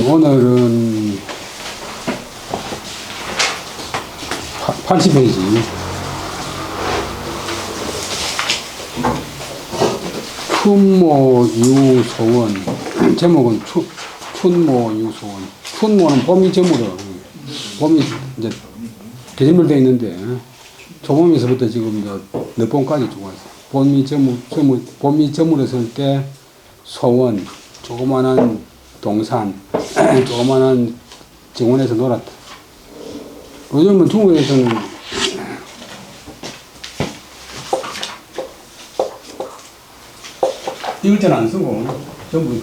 오늘은 80페이지 춘모유소원. 제목은 춘모유소원. 춘모는 봄이 저물어. 봄이 이제 계절별 되어 있는데 초봄에서부터 지금 몇 봄까지 주고 있어. 봄이 저물었을 때 소원, 조그만한 동산, 조그만한 정원에서 놀았다. 요즘은 중국에서는 이걸 잘 안 쓰고 전부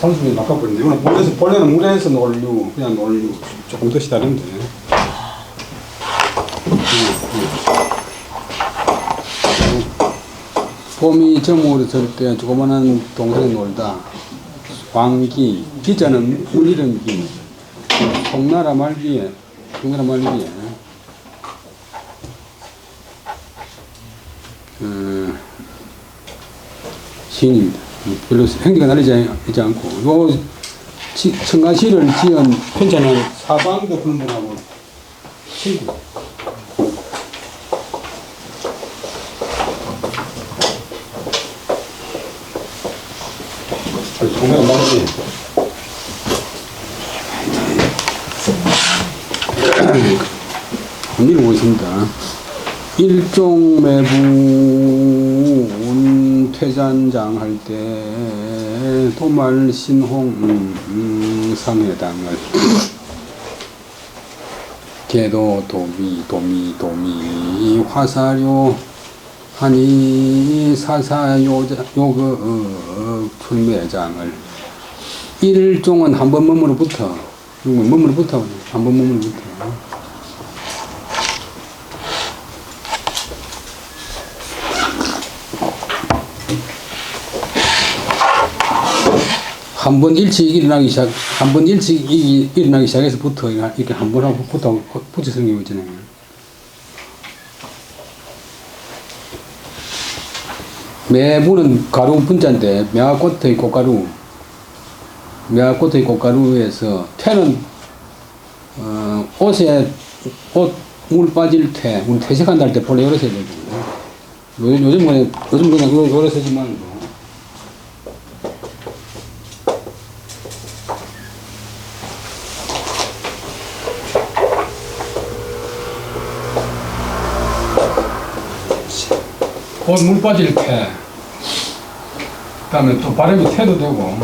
상수이 바꿔버린데, 이거는 본래는 물에서 놀류, 그냥 놀류, 조금 뜻이 다른데. 봄이 저물었을 때 조그만한 동산에 놀다. 왕기, 기자는 물 이름 기, 송나라 말기에, 시인입니다. 별로 행기가 나르지 않고, 요 청가시를 지은 편찬한 사방도 그런 분하고 친구. 정말 많지. 한번 읽어보겠습니다. 일종매부 운퇴잔장 할 때 도말 신홍 상회당을 개도 도미 화사료 하니 사사요그 출매장을 일종은 한 번 머무르부터 한 번 머무르부터 한 번 일찍 일어나기 시작해서부터 이렇게 한 번 하고 붙여 생기고 있잖아요. 매부는 가루 분자인데, 매화꽃의 꽃가루에서 퇴는 옷 물 빠질 때, 물 퇴색한다 할 때 본래 요래 써야 되거든요. 요즘 그냥 요래 쓰지만 옷 물 빠질 때, 그 다음에 또 바람이 태도 되고,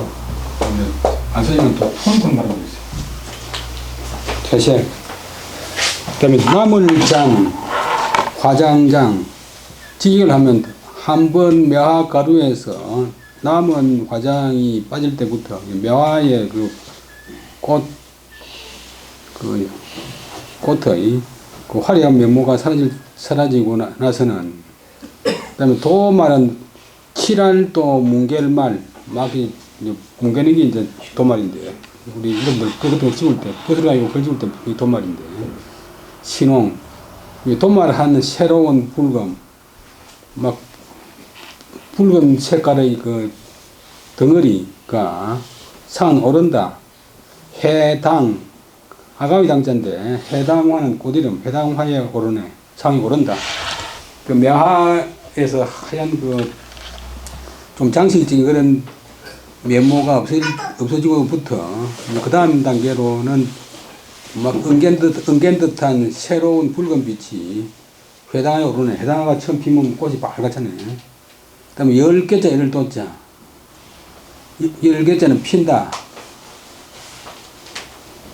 안 써지면 또 톤톤 바람이 있어요. 퇴색. 그 다음에 나물장, 화장장, 지기를 하면 한 번 매화가루에서 남은 화장이 빠질 때부터 매화의 꽃의 그 화려한 면모가 사라지고 나서는, 그 다음에 도말은 칠할 뭉겔말, 막이 뭉개는 게 이제 도말인데, 우리 이런 걸 그것도 찍을 때, 부스라이고 글 찍을 때 이 도말인데, 신홍, 도말하는 새로운 붉음, 막 붉은 색깔의 그 덩어리가 상 오른다. 해당, 아가미 당자인데 해당화는 꽃이름, 해당화에 오르네, 상이 오른다. 그 매화에서 하얀 좀 장식적인 그런 면모가 없어지고부터 그 다음 단계로는 막 은갠 듯한 새로운 붉은 빛이 회당화에 오르네. 회당화가 처음 피면 꽃이 빨갛잖아요. 그 다음에 10개자 예를 뒀자. 10개자는 핀다.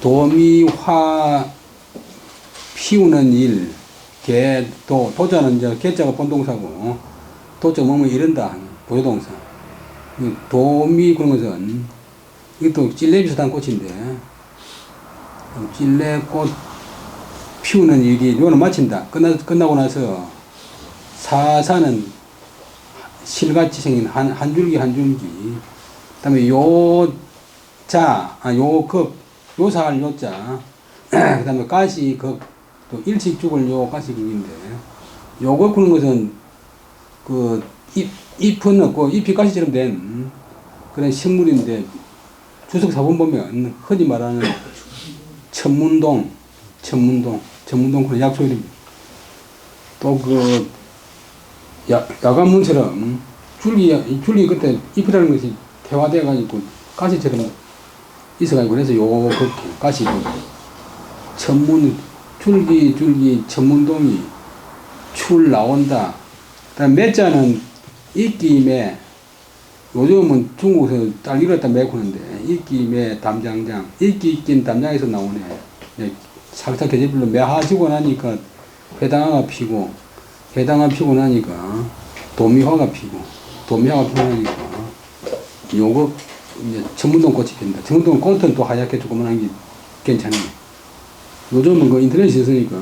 도미화 피우는 일. 도자는 이제 개자가 본동사고, 도자 뭐뭐 이른다, 보조동사. 도미 그런 것은, 이것도 찔레 비슷한 꽃인데, 찔레꽃 피우는 일이, 이거는 마친다. 끝나고 나서, 사사는 실같이 생긴 한 줄기, 그 다음에 요사 할 요자, 그 다음에 가시, 그 일식죽을 요 가시국인데 요거 구는 것은 그 잎은 없고 잎이 가시처럼 된 그런 식물인데 주석 사본 보면 흔히 말하는 천문동 그런 약초 이름입니다. 또 그 야간문처럼 줄기 그때 잎이라는 것이 태화되어 가지고 가시처럼 있어 가지고 그래서 요 가시 줄기 천문동이 출 나온다. 그다음 매자는 이끼매 요즘은 중국에서 딸기를 갖다 메꾸는데 이끼매 담장장 이끼 낀 담장에서 나오네. 살짝 계절별로 매하지고 나니까 회당화가 피고 회당화 피고 나니까 도미화가 피고 도미화가 피고 나니까 요거 이제 천문동 꽃이 핀다. 천문동 꽃은 또 하얗게 조그만한 게 괜찮네. 요즘은 그 인터넷이 있으니까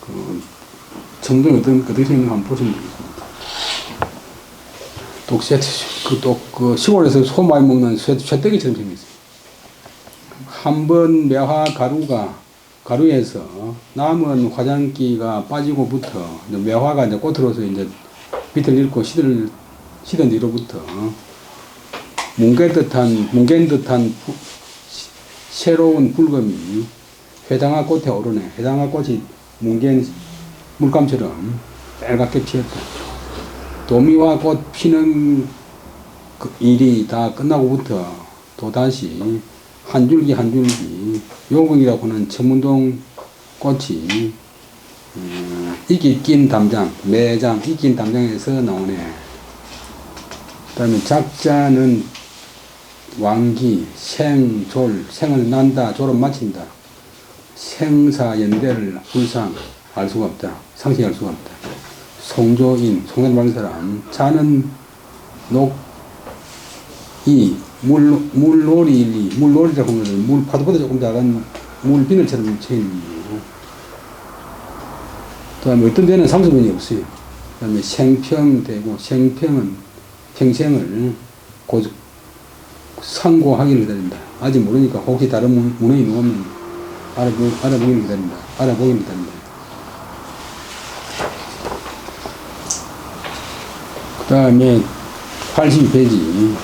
그 천문동이 어떻게 생겼는지 한번 보시면 되겠습니다. 그 시골에서 소 많이 먹는 쇠떼기처럼 생겼어요. 한 번 매화 가루에서 남은 화장기가 빠지고부터 매화가 이제 꽃으로서 이제 빛을 잃고 시든 뒤로부터 뭉갠 듯한 새로운 붉음이 회당화 꽃에 오르네. 회당화 꽃이 뭉갠 물감처럼 빨갛게 피었다. 도미화 꽃 피는 그 일이 다 끝나고부터 또다시 한 줄기 요국이라고 하는 천문동 꽃이 이끼 낀 담장, 매장, 이끼 낀 담장에서 나오네. 그 다음에 작자는 왕기, 생을 난다, 졸을 마친다. 생사연대를 불상 알 수가 없다. 상식할 수가 없다. 송조인, 송을 받는 사람. 자는 물놀이라고 하면 파도보다 조금 작은 물비늘처럼 쳐있는 거고. 그 다음에 어떤 데는 상수변이 없어요. 그 다음에 생평되고, 생평은 평생을 상고하기를 기다린다. 아직 모르니까 혹시 다른 문헌이 나오면 알아보기를 기다린다. 그 다음에 82페이지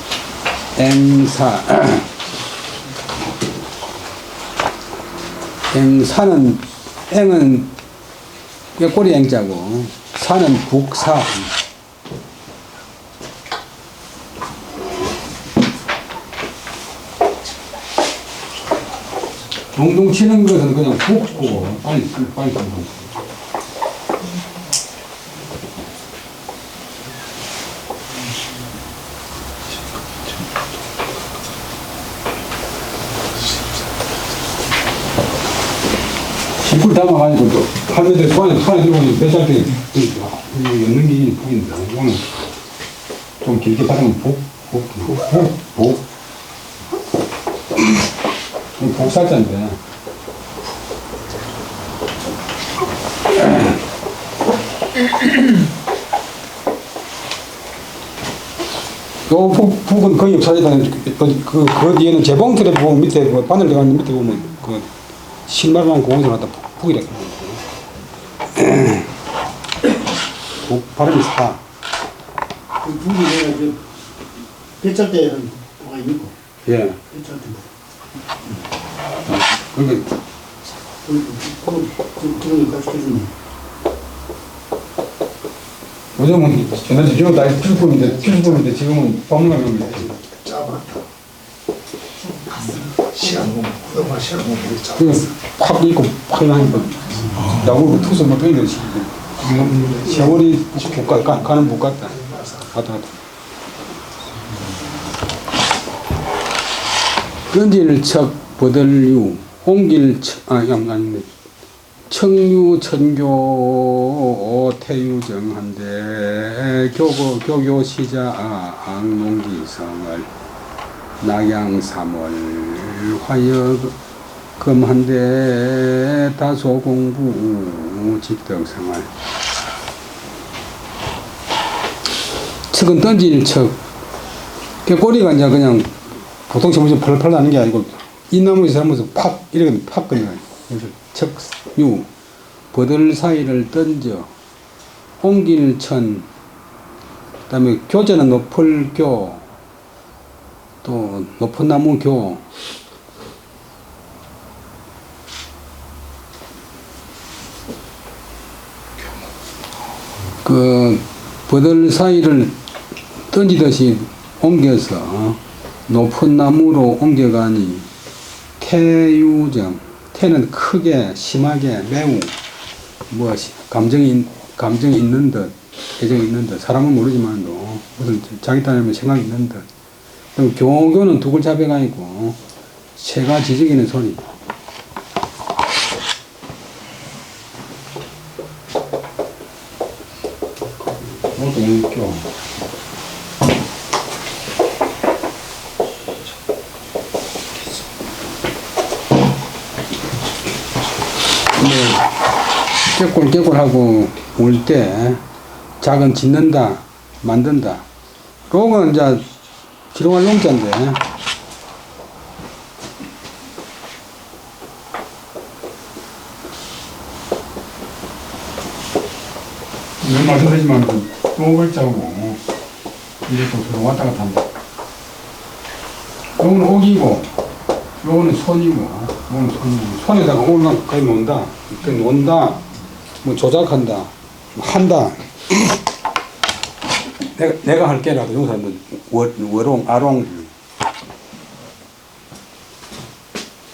앵사는 앵은 꼬리 앵자고 사는 북사 동동 치는 것은 그냥 북고 빨리 꿀 담아가지고 또 할매들 손에 들고 배짤 때 엮는 게 북인데 이거는 좀 길게 바르면 복살자인데 요 북은 거의 없어지다. 그 뒤에는 재봉틀에 보면 밑에 바늘 들어가는 밑에 보면 그 신발만 공원에서 갖다 북이라 북 발음이 사. 그 북이 내가 저 배짤대는 뭐가 있는 거. 예. 배짤대. 그러니까 그런 거 시켜주네. 요즘은 옛날에 지금 다 필수품인데 지금은 박물관에 짜봤다. 시간 보면 그동안 시간 보면 우리 짜. 확 익고 확 나니까 야구로 투수 막 땡기는 시기인데 세월이 가는 못 같다. 왔다. 끈질 척 버들류 옹길 아니네. 청유 천교 태유정한데 교교 시자 악농기성을 낙양 3월 화여금한데 다소 공부 집덕생활 척은 던질 척 꼬리가 이제 그냥 보통 점에서 펄펄 나는 게 아니고 이 나무에 사람에서 팍 이렇게 팍 끊어요. 그래서 척유 버들 사이를 던져 옮길 천, 그다음에 교재는 높을 교, 또 높은 나무 교, 그 버들 사이를 던지듯이 옮겨서 높은 나무로 옮겨가니 태유정, 태는 크게 심하게 매우 뭐 감정이 있는 듯, 애정이 있는 듯, 사람은 모르지만도 무슨 자기 딴에면 생각이 있는 듯. 그럼 교교는 두 글자 배가 있고 새가 지저귀는 소리. 동교. 깨꼴깨꼴하고 울 때 작은 짓는다, 만든다. 그거는 이제 기록할 농자인데 늘 말씀드리지만 또 글자고 이게 또 서로 왔다 갔다 한다. 요거는 옥이고 요거는 손이고 요거는 손이고 손에다가 옥을 거의 논다. 이렇게 논다. 뭐 조작한다. 뭐 한다. 내가 할게라도 용사는 워롱 아롱.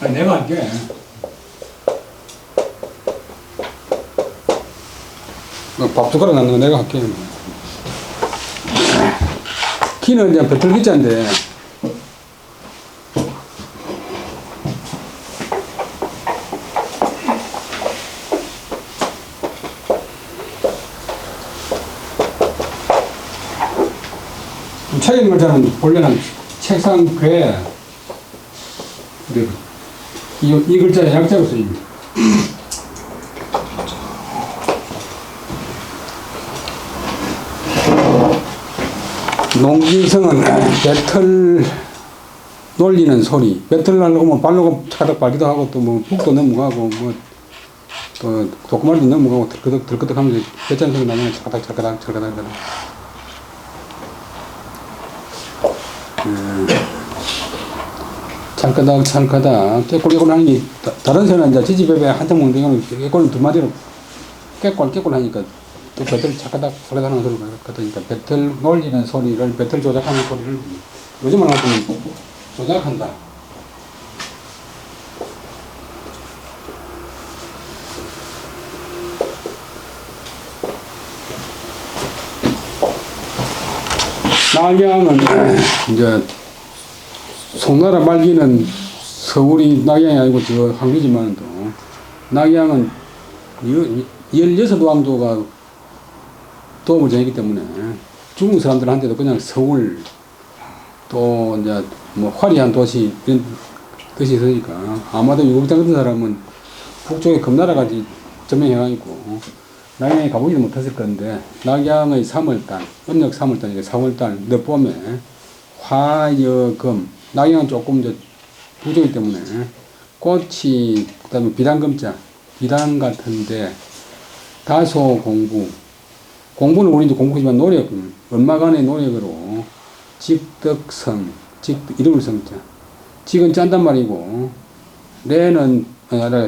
아니 내가 할게. 밥 숟가락 넣는 거 내가 할게. 키는 이제 배틀기자인데 책임 글자는 본래는 책상 괴 이 글자의 약자로 쓰입니다. 농기성은 배틀 놀리는 소리. 배틀 하려고 뭐 발로 차닥 밟기도 하고 또 뭐 북도 넘어가고 뭐 또 도구말도 넘어가고 들끄덕 하면서 배짱 소리 나면 차가닥 찰까닥 깨꼴 하는 게 다른 새는 이제 지지배배 한참 먹는데 이거는 깨꼴은 두 마디로 깨꼴 하니까 또 배틀 차가닥 하는 소리가 같으니까 배틀 놀리는 소리를 배틀 조작하는 소리를 요즘은 하여튼 조작한다. 낙양은 이제 송나라 말기는 서울이 낙양이 아니고 저 항구지만 또 낙양은 16왕조가 도움을 정했기 때문에 중국 사람들한테도 그냥 서울 또 이제 뭐 화려한 도시 이런 뜻이 있으니까 아마도 유급장 같은 사람은 북쪽에 금나라가 점령해가지고 낙양에 가보지도 못했을 건데 낙양의 3월달 음력 3월달이니까 4월달 늦봄에 화여금 낙양은 조금 이제 북쪽이기 때문에 꽃이 그다음에 비단금자 비단 같은데 다소 공부는 우리 이제 공부지만 노력 얼마간의 노력으로 직덕성 이름을 성자 직은 짠단 말이고 레는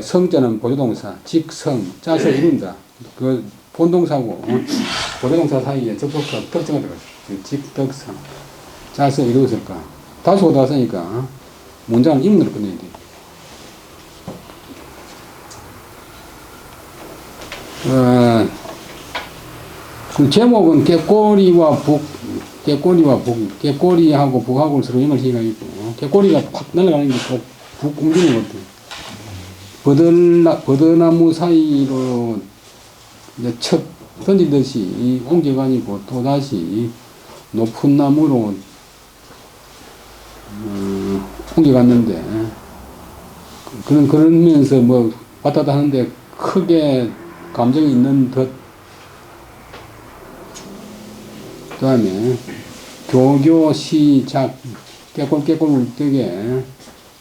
성자는 보조동사 직성 짜서 이룬다 그 본동사고 보조동사 사이에 접속사 특정을 들어가죠. 직덕성 짜서 이루었을까 다소 나왔으니까 문장을 임문으로 끝내야 돼. 그 제목은 깨꼬리하고 북하고 서로 연을 시가 있고, 깨꼬리가 팍 날아가는 게 북 움직이는 것 같아요. 버드나무 사이로 이제 척 던지듯이 옮겨가지고 또다시 높은 나무로 옮겨갔는데, 그러면서 뭐 왔다 갔다 하는데 크게 감정이 있는 듯. 그 다음에 교교 시작 깨꼴깨꼴 울때게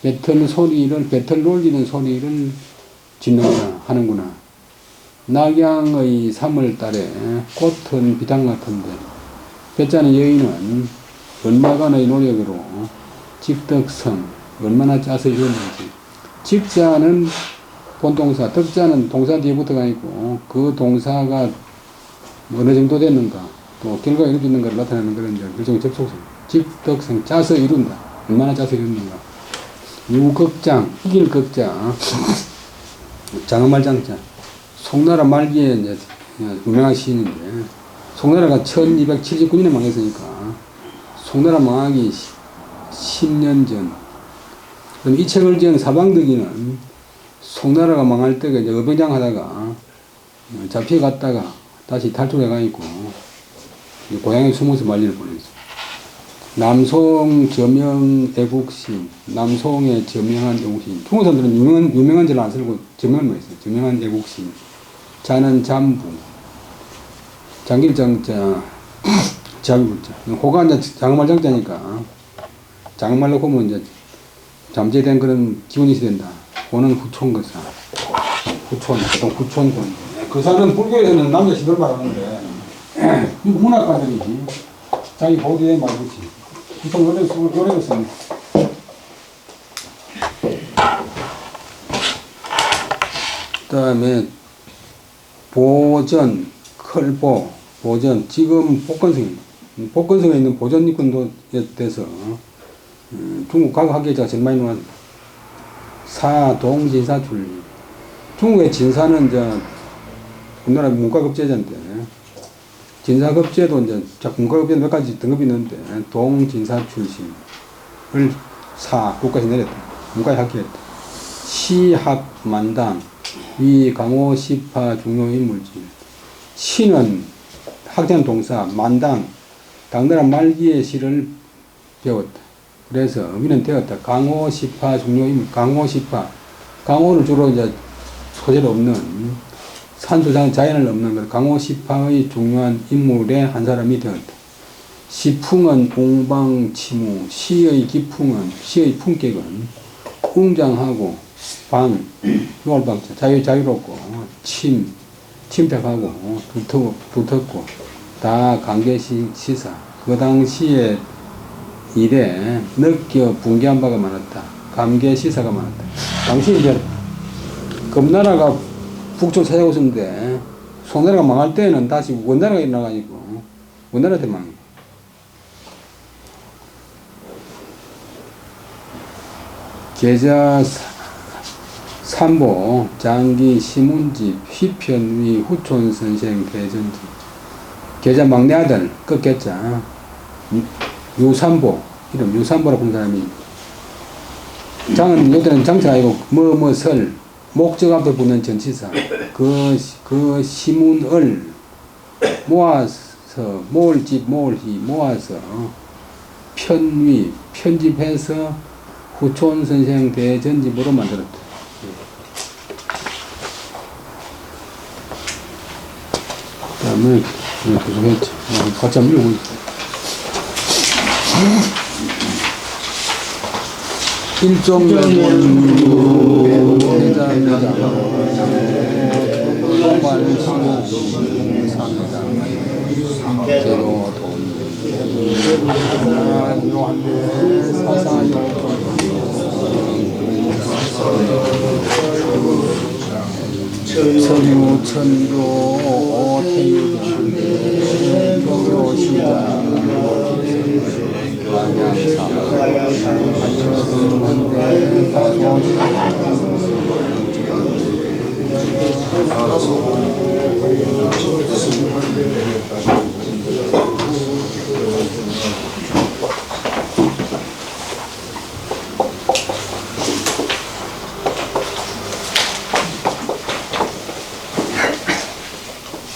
배틀 놀리는 소리를 짓는구나 하는구나. 낙양의 3월 달에 꽃은 비단 같은데 배짜는 여인은 얼마간의 노력으로 직덕성 얼마나 짜서 이뤘는지. 직자는 본동사, 덕자는 동사 뒤에 붙어가 있고 그 동사가 어느 정도 됐는가 또 결과가 이루어지는가를 나타내는 그런 일종의 접속성. 직덕성, 짜서 이룬다. 얼마나 짜서 이뤘는가. 유극장, 이길 극장, 장엄말장자. 송나라 말기에 이제 유명한 시인인데 송나라가 1279년에 망했으니까 송나라 망하기 10년 전. 그럼 이 책을 지은 사방덕이는 송나라가 망할 때가 이제 어병장 하다가 잡혀갔다가 다시 탈출해가 있고 고향에 숨어서 말리를 보냈어. 남송 저명 애국시, 남송의 저명한 애국시. 중국 사람들은 유명한 절을 안 쓰고 저명만 있어요. 저명한 애국시. 자는 잠부, 장길장자, 잠부자. 호가 이제 장말 장자니까 장말로 보면 이제 잠재된 그런 기운이 된다. 고는 후촌거사, 후촌, 보통 후촌군. 거사는 불교에서는 남자 시들 말하는데 문학가들이 자기 보기에 말붙이. 보통 노래를 씁니다. 그 다음에 보전, 클보, 보전. 지금 복건성에 있는 보전입군도에 대해서 중국 각 학계자가 제일 많이 나왔습니다. 사동진사출. 중국의 진사는 이제 우리나라 문과급제자인데 진사급제도 이제 문과급제 몇 가지 등급이 있는데 동진사 출신을 국가시 내렸다. 문과에 합격했다. 시합만당 위 강호 시파 중요 인물질. 시는 학자는 동사, 만당 당나라 말기의 시를 배웠다. 그래서 위는 되었다. 강호 시파 중요 인물. 강호 시파. 강호는 주로 이제 소재를 없는 산소장 자연을 없는 것. 강호 시파의 중요한 인물의 한 사람이 되었다. 시풍은 웅방치무. 시의 기풍은 시의 품격은 웅장하고 방 노을방자 자유롭고 침착하고 두텁고 다 강계시사. 그 당시에 일에 느껴 붕괴한 바가 많았다. 감계시사가 많았다. 당시 이제 금나라가 북쪽을 찾아오고 있었는데 송나라가 망할 때는 다시 원나라가 일어나가지고 원나라한테 망해. 계자 삼보 장기 시문집 휘편위 후촌선생 대전지. 계자 막내 아들 끝겠자 유삼보 이름 유삼보라고 부른 사람이 장은 요때는 장치가 아니고 설 목적 앞에 붙는 전치사. 그 시문을 모아서 모을집 모을희 모아서 편집해서 후촌선생 대전집으로 만들었다. 그 다음에 계속했지. 같이 한번 읽어보겠습니다. 일종매물 회자매장 관시무 상회장 제도 돈 요한대 사사요 천유 천교 오태유 교시장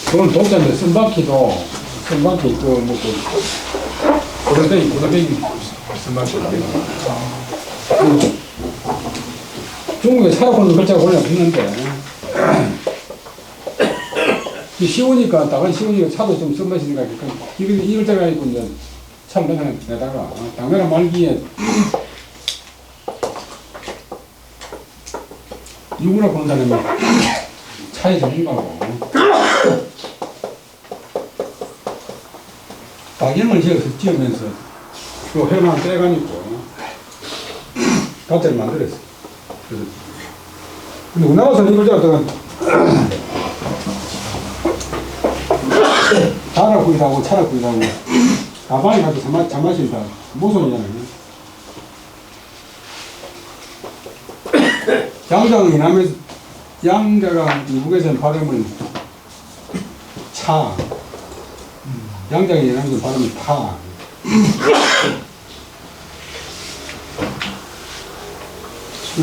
그건 독자인데 쓴바퀴도 쓴바퀴 고등배기 쓴바퀴 중국에 살아보는 글자가 원래 없는데 쉬우니까 다가 쉬우니까 차도 좀 쓴맛이니까 이 글자가 있고 이제 참 내다가 당나라 말기에 누구나 보는 사람이 차에 전문가고 박염을 지으면서 또 회만 떼가지고 가짜를 만들었어요. 그래서 근데 우리나라에서는 이걸 갖다가 자라구이라고 차라구이라고 가방에 가서 자마신다 모손이잖아요. 양장이 남의 양자가 미국에서는 발음을 차, 양장이 남에서 발음을 타.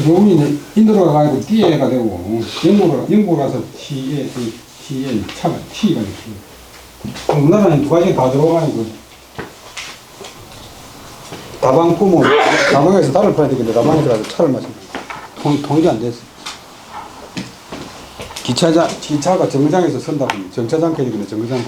요음이 이제 인도로 가고 띠에가 되고 영국으로 가서 T에 차가 T가 되고 우리나라는 두 가지 다 들어가니까 다방 품은 다방에서 달을 파야 되겠는데 다방에 들어가서 차를 마신다. 통이 안 됐어. 기차가 정류장에서 선다고 정차장까지는 정류장.